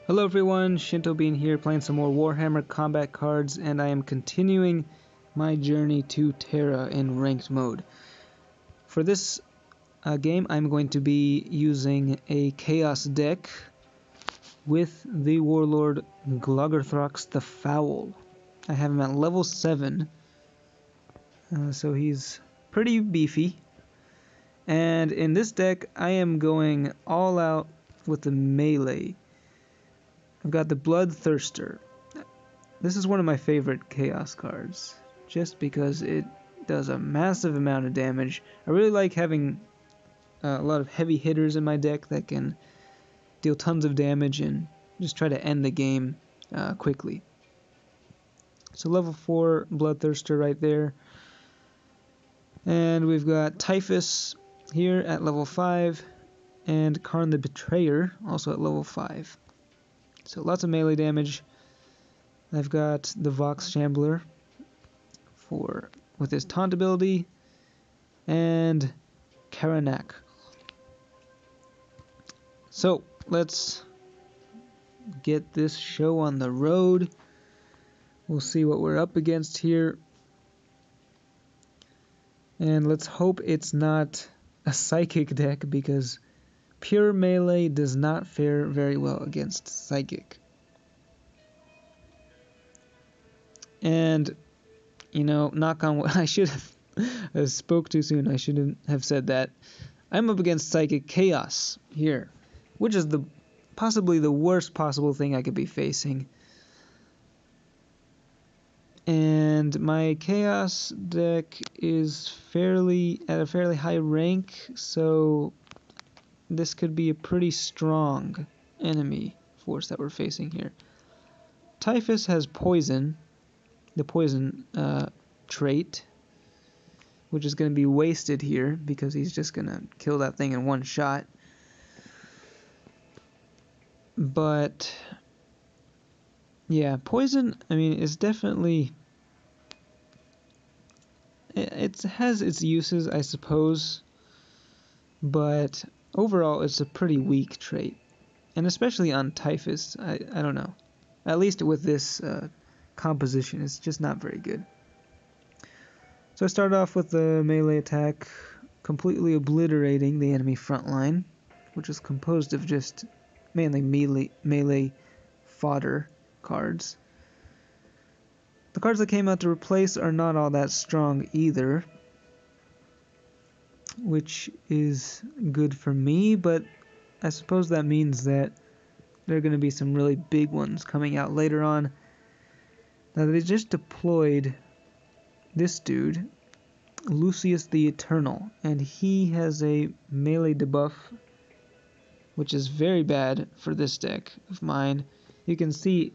Hello everyone, Shinto Bean here playing some more Warhammer combat cards, and I am continuing my journey to Terra in ranked mode. For this game I'm going to be using a Chaos deck with the Warlord Gluggerthrox the Foul. I have him at level 7, so he's pretty beefy. And in this deck I am going all out with the melee. I've got the Bloodthirster. This is one of my favorite Chaos cards, just because it does a massive amount of damage. I really like having a lot of heavy hitters in my deck that can deal tons of damage and just try to end the game quickly. So level 4 Bloodthirster right there. And we've got Typhus here at level 5, and Karn the Betrayer also at level 5. So lots of melee damage. I've got the Vox Shambler with his taunt ability, and Karanak. So let's get this show on the road. We'll see what we're up against here. And let's hope it's not a psychic deck, because pure melee does not fare very well against psychic. And, you know, knock on wood, I should have I spoke too soon. I shouldn't have said that. I'm up against Psychic Chaos here, which is possibly the worst possible thing I could be facing. And my Chaos deck is at a fairly high rank, so this could be a pretty strong enemy force that we're facing here. Typhus has poison, the poison trait, which is going to be wasted here because he's just going to kill that thing in one shot. But yeah, poison, I mean, it's definitely, it has its uses, I suppose, but overall it's a pretty weak trait. And especially on Typhus, I don't know. At least with this composition, it's just not very good. So I start off with the melee attack, completely obliterating the enemy front line, which is composed of just mainly melee fodder cards. The cards that came out to replace are not all that strong either, which is good for me, but I suppose that means that there are going to be some really big ones coming out later on. Now they just deployed this dude, Lucius the Eternal, and he has a melee debuff, which is very bad for this deck of mine. You can see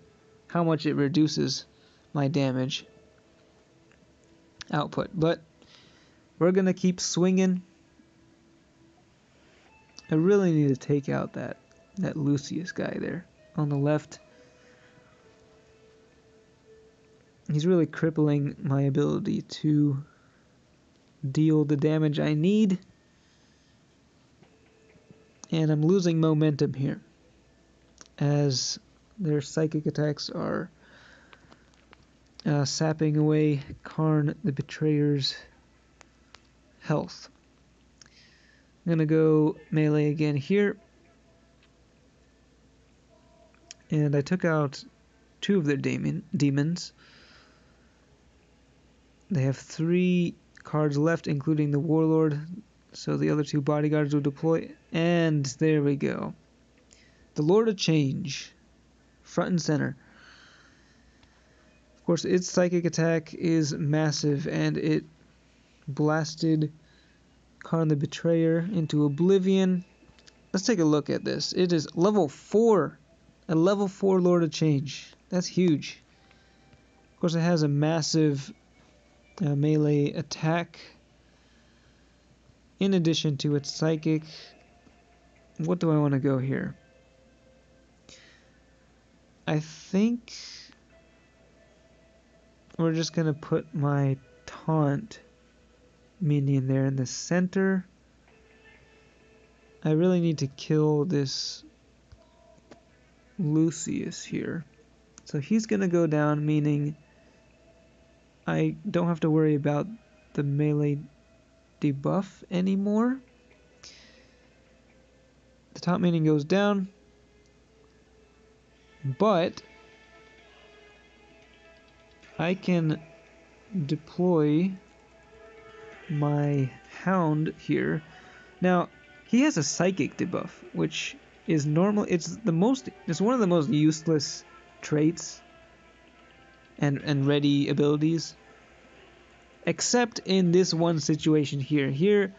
how much it reduces my damage output, but we're gonna keep swinging. I really need to take out that Lucius guy there on the left. He's really crippling my ability to deal the damage I need, and I'm losing momentum here as their psychic attacks are sapping away Karn the Betrayer's health. I'm gonna go melee again here, and I took out 2 of their demons. They have 3 cards left, including the Warlord, so the other 2 bodyguards will deploy, and there we go. The Lord of Change, front and center. Of course, its psychic attack is massive, and it blasted Karn the Betrayer into oblivion. Let's take a look at this. It is level 4, a level 4 Lord of Change. That's huge. Of course, it has a massive melee attack in addition to its psychic. What do I want to go here? I think we're just gonna put my taunt minion there in the center. I really need to kill this Lucius here. So he's going to go down, meaning I don't have to worry about the melee debuff anymore. The top minion goes down, but I can deploy my hound here. Now, he has a psychic debuff, which is normal. It's one of the most useless traits and ready abilities, except in this one situation here. Here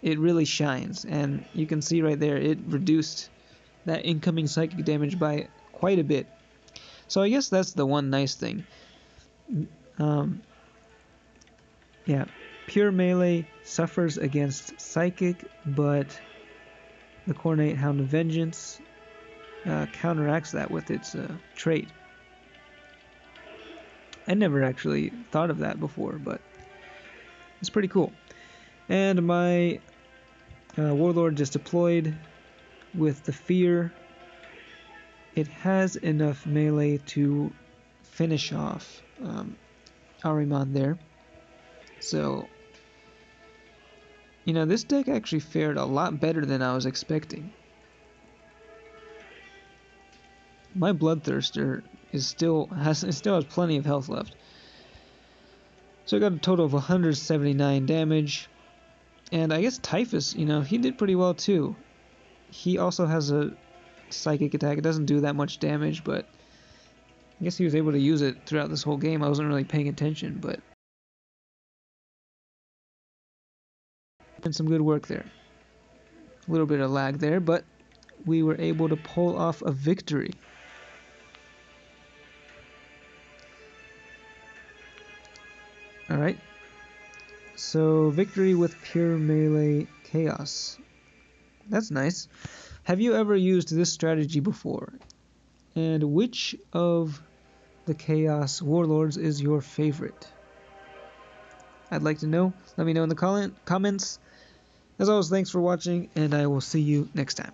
it really shines, and you can see right there it reduced that incoming psychic damage by quite a bit. So I guess that's the one nice thing. Yeah, pure melee suffers against psychic, but the Coronate Hound of Vengeance counteracts that with its trait. I never actually thought of that before, but it's pretty cool. And my Warlord just deployed with the Fear. It has enough melee to finish off Ahriman there. So, you know, this deck actually fared a lot better than I was expecting. My Bloodthirster still has plenty of health left. So I got a total of 179 damage. And I guess Typhus, you know, he did pretty well too. He also has a psychic attack. It doesn't do that much damage, but I guess he was able to use it throughout this whole game. I wasn't really paying attention, but and some good work there. A little bit of lag there, but we were able to pull off a victory. Alright, so victory with pure melee chaos. That's nice. Have you ever used this strategy before? And which of the Chaos Warlords is your favorite? I'd like to know. Let me know in the comments. As always, thanks for watching, and I will see you next time.